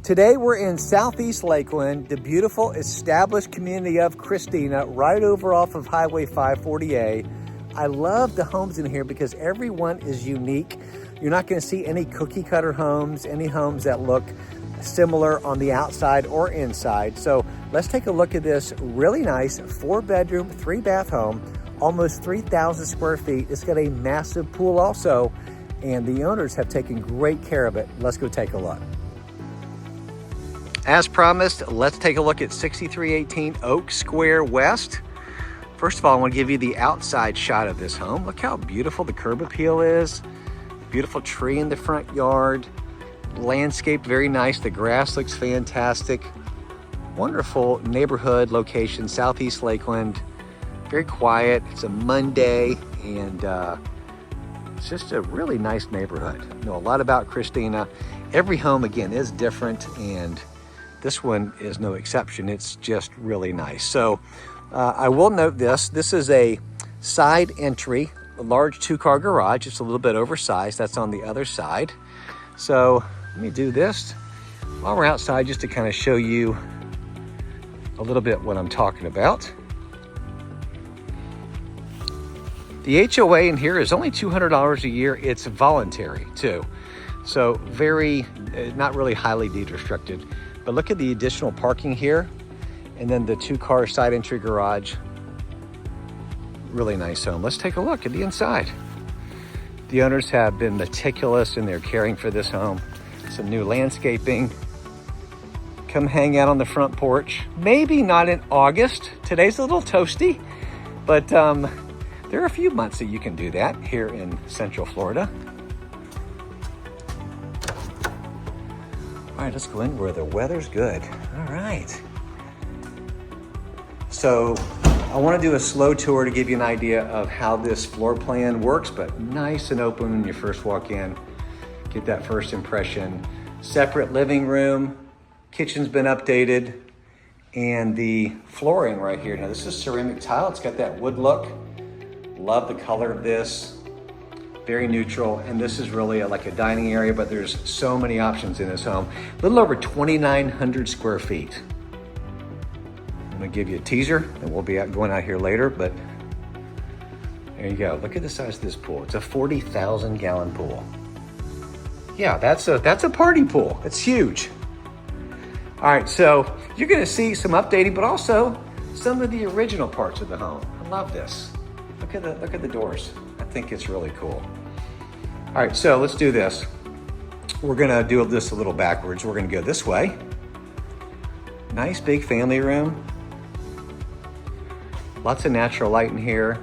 Today we're in Southeast Lakeland, the beautiful established community of Christina, right over off of Highway 540A. I love the homes in here because every one is unique. You're not going to see any cookie cutter homes, any homes that look similar on the outside or inside. So let's take a look at this really nice 4-bedroom, 3-bath home, almost 3,000 square feet. It's got a massive pool also, and the owners have taken great care of it. Let's go take a look. As promised, let's take a look at 6318 Oak Square West. First of all, I want to give you the outside shot of this home. Look how beautiful the curb appeal is. Beautiful tree in the front yard. Landscape, very nice. The grass looks fantastic. Wonderful neighborhood location, Southeast Lakeland. Very quiet. It's a Monday, and it's just a really nice neighborhood. Know a lot about Christina. Every home, again, is different, and this one is no exception. It's just really nice. So I will note this. This is a side entry, a large 2-car garage. It's a little bit oversized. That's on the other side. So let me do this while we're outside just to kind of show you a little bit what I'm talking about. The HOA in here is only $200 a year. It's voluntary too. So very, not really highly deed restricted. But look at the additional parking here, and then the 2-car side entry garage. Really nice home. Let's take a look at the inside. The owners have been meticulous in their caring for this home. Some new landscaping. Come hang out on the front porch. Maybe not in August. Today's a little toasty, but there are a few months that you can do that here in Central Florida. All right, let's go in where the weather's good. All right. So I want to do a slow tour to give you an idea of how this floor plan works, but nice and open when you first walk in. Get that first impression. Separate living room, kitchen's been updated, and the flooring right here. Now this is ceramic tile. It's got that wood look. Love the color of this. Very neutral, and this is really like a dining area, but there's so many options in this home. A little over 2,900 square feet. I'm gonna give you a teaser, and we'll be going out here later, but there you go. Look at the size of this pool. It's a 40,000 gallon pool. Yeah, that's a party pool. It's huge. All right, so you're gonna see some updating, but also some of the original parts of the home. I love this. Look at the doors. I think it's really cool. All right, so let's do this. We're gonna do this a little backwards. We're gonna go this way. Nice big family room. Lots of natural light in here.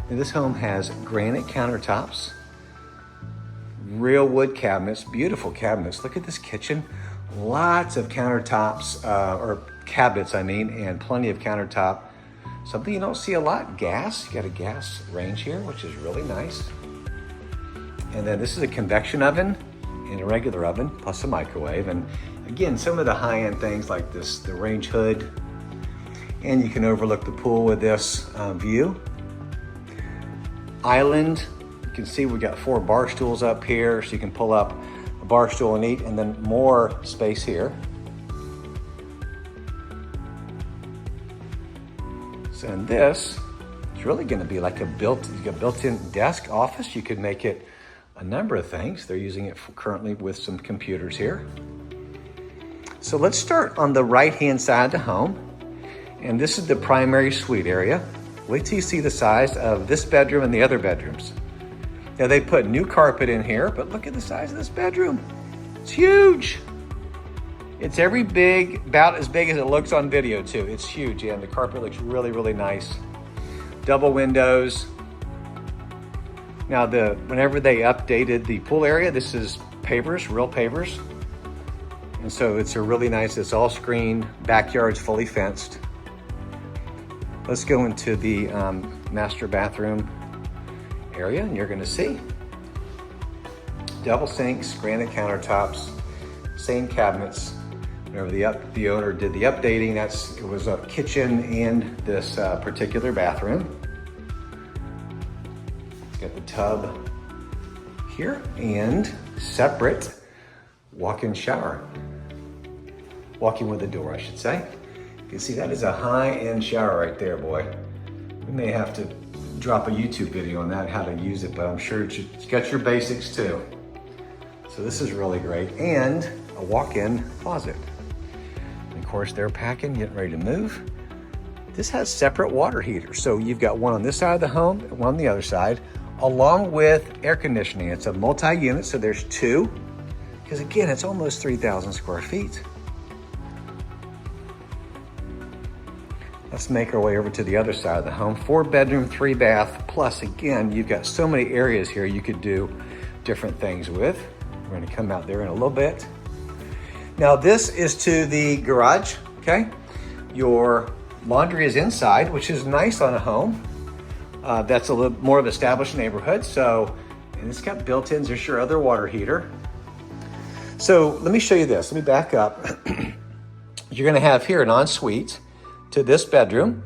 And this home has granite countertops, real wood cabinets, beautiful cabinets. Look at this kitchen. Lots of countertops, or cabinets, I mean, and plenty of countertop. Something you don't see a lot, gas. You got a gas range here, which is really nice. And then this is a convection oven and a regular oven, plus a microwave. And again, some of the high-end things like this, the range hood. And you can overlook the pool with this view. Island, you can see we've got 4 bar stools up here, so you can pull up a bar stool and eat, and then more space here. And this is really going to be like a built-in desk office. You could make it a number of things. They're using it currently with some computers here. So let's start on the right-hand side of the home. And this is the primary suite area. Wait till you see the size of this bedroom and the other bedrooms. Now they put new carpet in here, but look at the size of this bedroom. It's huge. It's about as big as it looks on video too. It's huge, and the carpet looks really, really nice. Double windows. Now whenever they updated the pool area, this is pavers, real pavers. And so it's it's all screened, backyard's fully fenced. Let's go into the master bathroom area, and you're gonna see. Double sinks, granite countertops, same cabinets. Whenever the owner did the updating, it was a kitchen and this particular bathroom. It's got the tub here, and separate walk-in shower. Walk-in with a door, I should say. You can see that is a high-end shower right there, boy. We may have to drop a YouTube video on that, how to use it, but I'm sure it's got your basics too. So this is really great. And a walk-in closet. And of course, they're packing, getting ready to move. This has separate water heaters. So you've got one on this side of the home, one on the other side, along with air conditioning. It's a multi-unit, so there's two. Because again, it's almost 3,000 square feet. Let's make our way over to the other side of the home. 4-bedroom, 3-bath, plus again, you've got so many areas here you could do different things with. We're gonna come out there in a little bit. Now this is to the garage, okay? Your laundry is inside, which is nice on a home. That's a little more of an established neighborhood. So, and it's got built-ins, there's your other water heater. So let me show you this, let me back up. You're gonna have here an ensuite to this bedroom.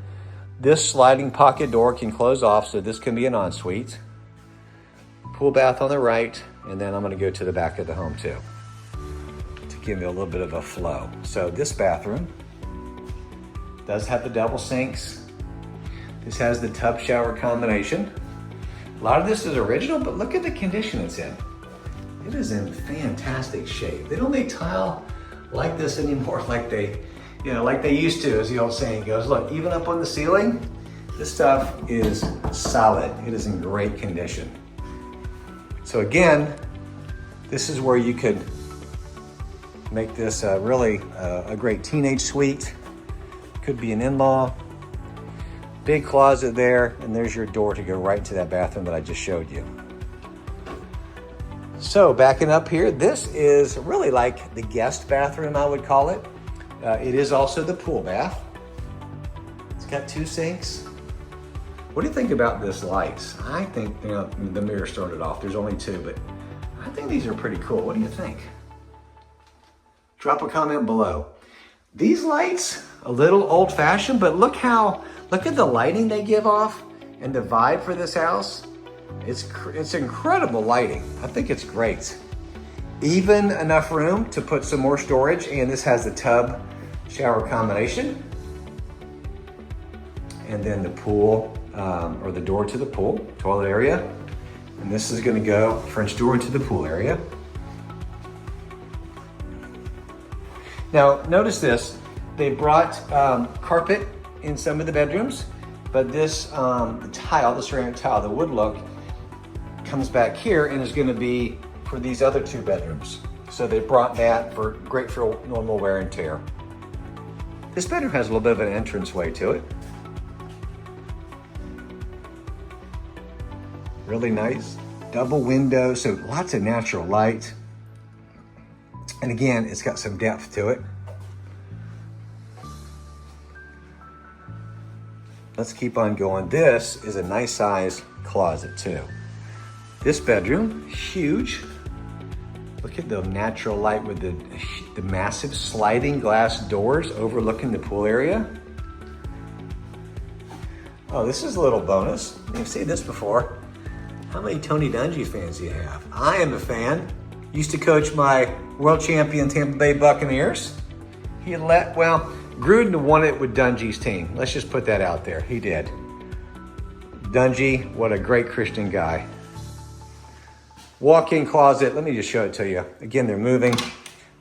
This sliding pocket door can close off, so this can be an ensuite. Pool bath on the right, and then I'm gonna go to the back of the home too, to give me a little bit of a flow. So this bathroom does have the double sinks. This has the tub shower combination. A lot of this is original, but look at the condition it's in. It is in fantastic shape. They don't make tile like this anymore, like they used to, as the old saying goes. Look, even up on the ceiling, this stuff is solid. It is in great condition. So again, this is where you could make this really a great teenage suite. Could be an in-law. Big closet there, and there's your door to go right to that bathroom that I just showed you. So backing up here, this is really like the guest bathroom, I would call it. It is also the pool bath. It's got 2 sinks. What do you think about this lights? I think, the mirror started off. There's only 2, but I think these are pretty cool. What do you think? Drop a comment below. These lights, a little old fashioned, but look at the lighting they give off and the vibe for this house. It's incredible lighting. I think it's great. Even enough room to put some more storage, and this has the tub shower combination. And then the pool, or the door to the pool, toilet area. And this is gonna go French door into the pool area. Now, notice this. They brought carpet in some of the bedrooms, but this the tile, the ceramic tile, the wood look, comes back here and is gonna be for these other 2 bedrooms. So they brought that great for normal wear and tear. This bedroom has a little bit of an entranceway to it. Really nice, double window, so lots of natural light. And again, it's got some depth to it. Let's keep on going. This is a nice size closet too. This bedroom, huge. Look at the natural light with the massive sliding glass doors overlooking the pool area. Oh, this is a little bonus. You've seen this before. How many Tony Dungy fans do you have? I am a fan. Used to coach my world champion Tampa Bay Buccaneers. Gruden won it with Dungy's team. Let's just put that out there. He did. Dungy, what a great Christian guy. Walk-in closet, let me just show it to you. Again, they're moving,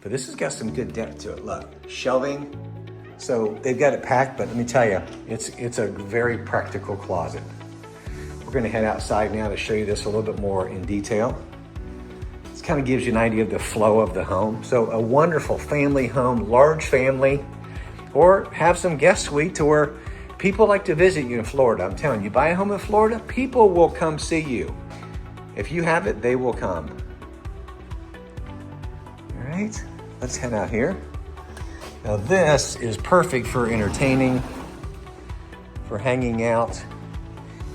but this has got some good depth to it. Look, shelving. So they've got it packed, but let me tell you, it's a very practical closet. We're gonna head outside now to show you this a little bit more in detail. This kind of gives you an idea of the flow of the home. So a wonderful family home, large family, or have some guest suite to where people like to visit you in Florida. I'm telling you, buy a home in Florida, people will come see you. If you have it, they will come. All right, let's head out here. Now this is perfect for entertaining, for hanging out.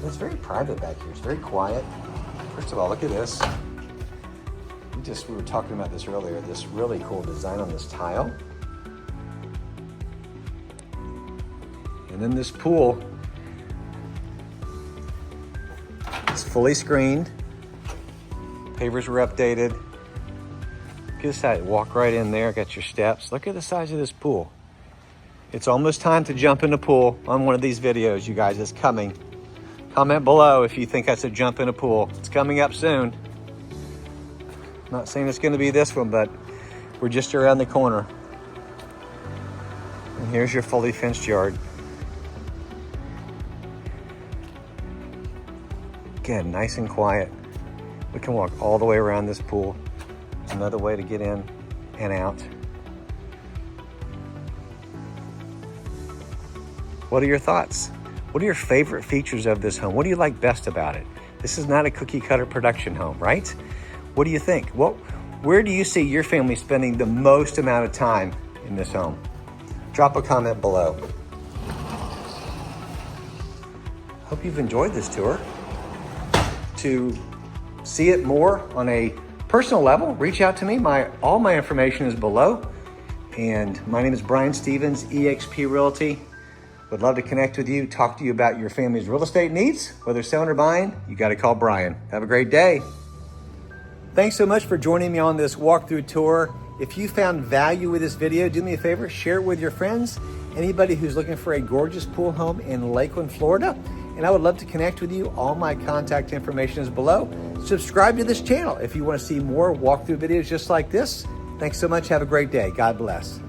It's very private back here, it's very quiet. First of all, look at this. We were talking about this earlier, this really cool design on this tile. And then this pool is fully screened. Pavers were updated. Look at this side, walk right in there, got your steps. Look at the size of this pool. It's almost time to jump in the pool on one of these videos, you guys. It's coming. Comment below if you think that's a jump in a pool. It's coming up soon. Not saying it's gonna be this one, but we're just around the corner. And here's your fully fenced yard. Again, nice and quiet. We can walk all the way around this pool. It's another way to get in and out. What are your thoughts? What are your favorite features of this home? What do you like best about it? This is not a cookie cutter production home, right? What do you think? Where do you see your family spending the most amount of time in this home? Drop a comment below. Hope you've enjoyed this tour. To see it more on a personal level, reach out to me. All my information is below. And my name is Brian Stevens, eXp Realty. Would love to connect with you, talk to you about your family's real estate needs. Whether selling or buying, you got to call Brian. Have a great day. Thanks so much for joining me on this walkthrough tour. If you found value with this video, do me a favor, share it with your friends. Anybody who's looking for a gorgeous pool home in Lakeland, Florida. And I would love to connect with you. All my contact information is below. Subscribe to this channel if you want to see more walkthrough videos just like this. Thanks so much. Have a great day. God bless.